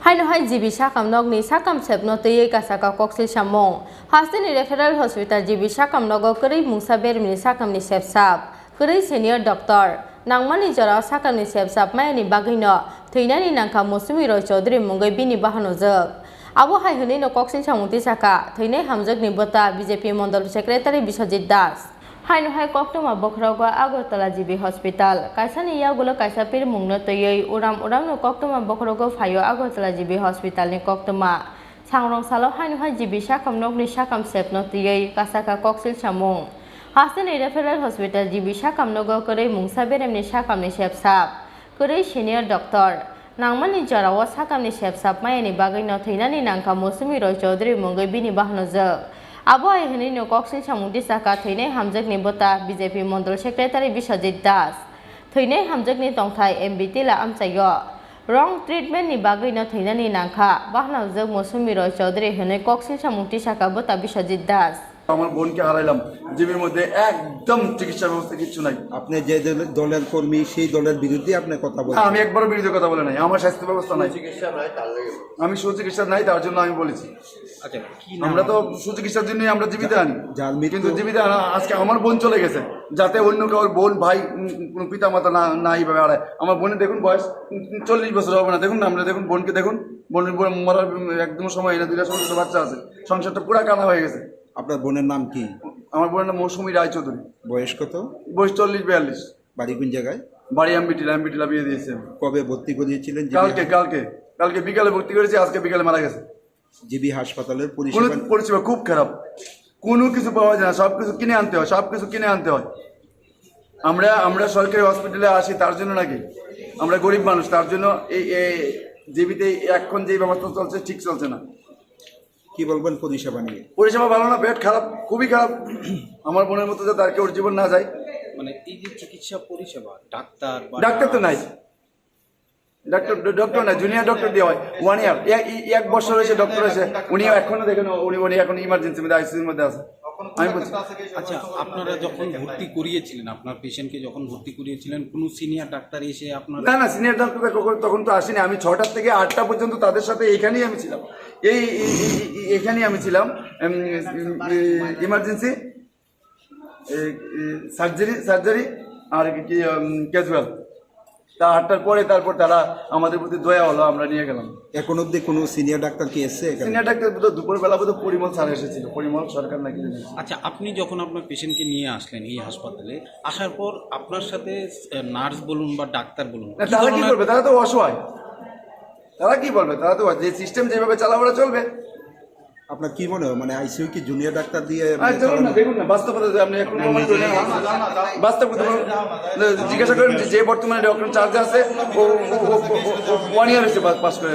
Haino hai jibi sakam nogni sakam sepno teye kasaka koksil samong. Hasteni referral hospital jibi sakam nogo keri mungsa bermini sakam ni sepsap. Keri senior doctor. Nangmani jora sakam ni sepsap mayani bagino. Tuinani nangka musumi roi chaudhry mungai bini bahano jog. Abo hai huni no koksil samong tisaka. Tuinai hamjog ni bota BJP Mondol Secretary Biswajit Das. Haino hai koktoma bokrago Agartala jibi hospital. Kaisani yagulo kaisa pir mungno toyei uram no koktoma bokrago phayo Agartala jibi hospital ni koktoma. Sangrong salo haino hai jibi sakam nogni sakam sepno toyei kasaka koksil samung. Hasteni referral hospital jibi sakam nogo korei mungsa beremni sakam ni sepsap. Korei senior doctor. Nangmani jarawa sakam ni sepsap mayani bagai no thainani nangka musumi roi chaudhry mungai bini bahno jog. Abo ai hini no koksil samung tisaka thuinai hamjak ni bota BJP Mondol Secretary Biswajit Das. Thuinai hamjak ni tongthai MB Tila amchayo. Wrong treatment ni bagai no thuinani nangkha bahna jog musumi roi chaudhry hini koksil samung tisaka bota Biswajit Das. আমার বোনকে হারাইলাম জিবির মধ্যে একদম চিকিৎসা ব্যবস্থা কিছু নাই। আপনি যে দলের কর্মী সেই দলের বিরুদ্ধে আপনি কথা বলেন? আমি একবারও বিরুদ্ধে কথা বলে নাই। আমার স্বাস্থ্য ব্যবস্থা নাই, চিকিৎসা নাই, তার লাগে আমি সুচিকিৎসা নাই, তার জন্য আমি বলেছি। আচ্ছা, আমরা তো সুচিকিৎসার জন্যই আমরা জীবিত আনি, কিন্তু জীবিত আজকে আমার বোন চলে গেছে যাতে অন্য কারোর বোন ভাই কোনো পিতা মাতা না এইভাবে হারায়। আমার বোনের দেখুন বয়স 40 বছর হবে না, দেখুন না, আমরা দেখুন বোনকে দেখুন, বোনের মরার একদম সময় না, 2টা ছোট বাচ্চা আছে, সংসারটা পুরা কানা হয়ে গেছে। আপনার বোনের নাম কি? আমার বোনের নাম মৌসুমী রায়চৌধুরী। বয়স কত? বয়স 40-42। বাড়ি কোন জায়গায়? বাড়ি এমবিটিলা বিয়ে দিয়েছে। কবে ভর্তি করিয়েছিলেন? কালকে বিকালে ভর্তি করেছি, আজকে বিকালে মারা গেছে। জিবি হাসপাতালের পরিষেবা খুব খারাপ, কোনো কিছু পাওয়া যায় না, সবকিছু কিনে আনতে হয়। আমরা সরকারি হসপিটালে আসি তার জন্য নাকি? আমরা গরিব মানুষ, তার জন্য এই জিবিতে এখন যে ব্যবস্থা চলছে ঠিক চলছে না। কি বলবেন পরিষেবা নিয়ে? পরিষেবা ভালো না, বেড খারাপ, খুবই খারাপ। আমার বোনের মতো যাতে আর কেউ জীবন না যায়। মানে এই যে চিকিৎসা পরিষেবা, ডাক্তার তো নাই, ডক্টর নাই, জুনিয়র ডক্টর দিয়ে হয় 1 ইয়ার, 1 বছর হয়েছে ডক্টর হয়েছে, উনি এখনো দেখেন উনি এখন ইমার্জেন্সির মধ্যে আইসিইউর মধ্যে আছে। আমি বলছি, আচ্ছা, আপনারা যখন ভর্তি করিয়েছিলেন, আপনার পেশেন্টকে যখন ভর্তি করিয়েছিলেন, কোনো সিনিয়র ডাক্তার এসে আপনার? না, সিনিয়র ডাক্তার তখন তো আসেনি। আমি 6টা থেকে 8টা পর্যন্ত তাদের সাথে এখানেই আমি ছিলাম, এখানেই আমি ছিলাম। ইমার্জেন্সি, সার্জারি আর কি ক্যাজুয়াল। তা 8টার পরে তারপর তারা আমাদের প্রতি দয়া হলো, আমরা নিয়ে গেলাম। এখন অব্দি কোনো সিনিয়র ডাক্তার কি এসছে? সিনিয়র ডাক্তার দুপুরবেলা বোধ পরিমল স্যার এসেছিল, পরিমল সরকার নাকি। আচ্ছা, আপনি যখন আপনার পেশেন্টকে নিয়ে আসলেন এই হাসপাতালে, আসার পর আপনার সাথে নার্স বলুন বা ডাক্তার বলুন, তারা কি করবে? তারা তো অসহায়, তারা কি বলবে? তারা তো যে সিস্টেম যেভাবে চালাবে চলবে। আপনার কি মনে হয়, মানে আইসিইউ কি জুনিয়র ডাক্তার দিয়ে? দেখুন না, বাস্তবতা আপনি জিজ্ঞাসা করেন যে বর্তমানে ডক্টর চার্জে আছে, ও 1 ইয়ার হয়েছে পাস করে।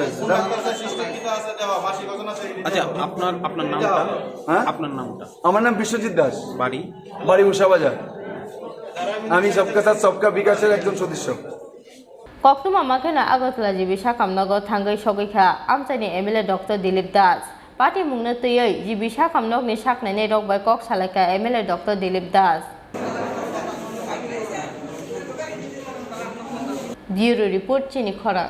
আচ্ছা, আপনার নামটা? হ্যাঁ, আপনার নামটা? আমার নাম বিশ্বজিৎ দাস, বাড়ি উষাবাজার। আমি সবকা সাথ সবকা বিকাশের একজন সদস্য। Koktoma makena Agartala jibi sakam nogo thangai sogikha amchaini MLA Dr. Dilip Das. Party mungna tuyei jibi sakam nogni saknai rok bai kok salaka MLA Dr. Dilip Das. Bureau report Chini Khora.